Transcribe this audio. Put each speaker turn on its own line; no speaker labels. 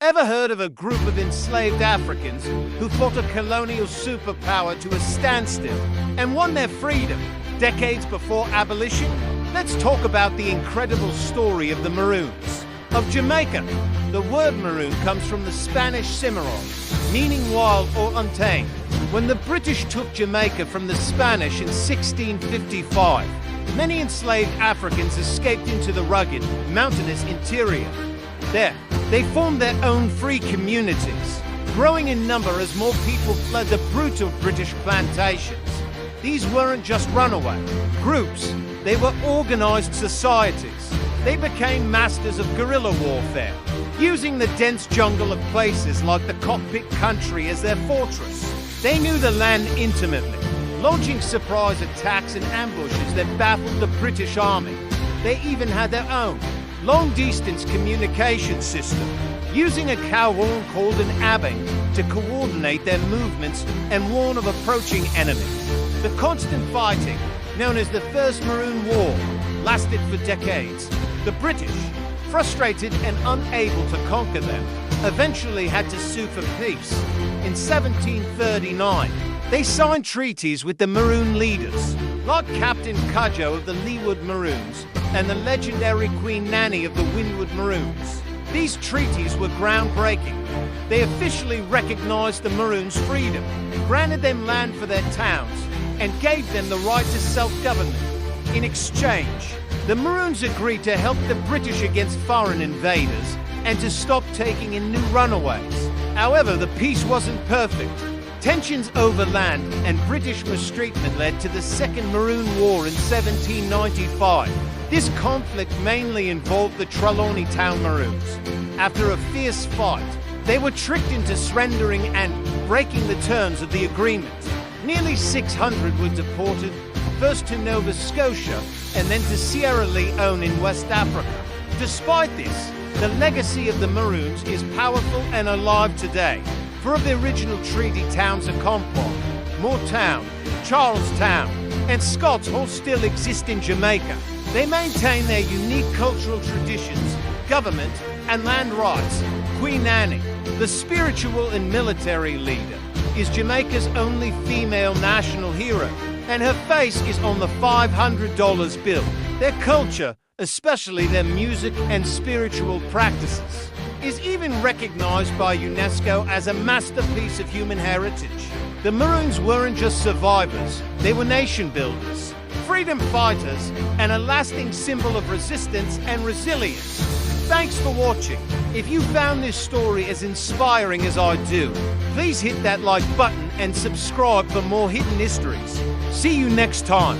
Ever heard of a group of enslaved Africans who fought a colonial superpower to a standstill and won their freedom decades before abolition? Let's talk about the incredible story of the Maroons. Of Jamaica, the word maroon comes from the Spanish cimarron, meaning wild or untamed. When the British took Jamaica from the Spanish in 1655, many enslaved Africans escaped into the rugged, mountainous interior. There, they formed their own free communities, growing in number as more people fled the brutal British plantations. These weren't just runaway groups, they were organized societies. They became masters of guerrilla warfare, using the dense jungle of places like the Cockpit country as their fortress. They knew the land intimately, launching surprise attacks and ambushes that baffled the British Army. They even had their own long-distance communication system, using a cow horn called an abeng to coordinate their movements and warn of approaching enemies. The constant fighting, known as the First Maroon War, lasted for decades. The British, frustrated and unable to conquer them, eventually had to sue for peace. In 1739, they signed treaties with the Maroon leaders, like Captain Cudjoe of the Leeward Maroons and the legendary Queen Nanny of the Windward Maroons. These treaties were groundbreaking. They officially recognized the Maroons' freedom, granted them land for their towns, and gave them the right to self-government. In exchange, the Maroons agreed to help the British against foreign invaders and to stop taking in new runaways. However, the peace wasn't perfect. Tensions over land and British mistreatment led to the Second Maroon War in 1795. This conflict mainly involved the Trelawney Town Maroons. After a fierce fight, they were tricked into surrendering and breaking the terms of the agreement. Nearly 600 were deported, first to Nova Scotia and then to Sierra Leone in West Africa. Despite this, the legacy of the Maroons is powerful and alive today. Four of the original treaty towns are Compton, Moortown, Charlestown, and Scots all still exist in Jamaica. They maintain their unique cultural traditions, government, and land rights. Queen Annie, the spiritual and military leader, is Jamaica's only female national hero, and her face is on the $500 bill. Their culture, especially their music and spiritual practices, is even recognized by UNESCO as a masterpiece of human heritage. The Maroons weren't just survivors, they were nation builders, freedom fighters, and a lasting symbol of resistance and resilience. Thanks for watching. If you found this story as inspiring as I do, please hit that like button and subscribe for more hidden histories. See you next time.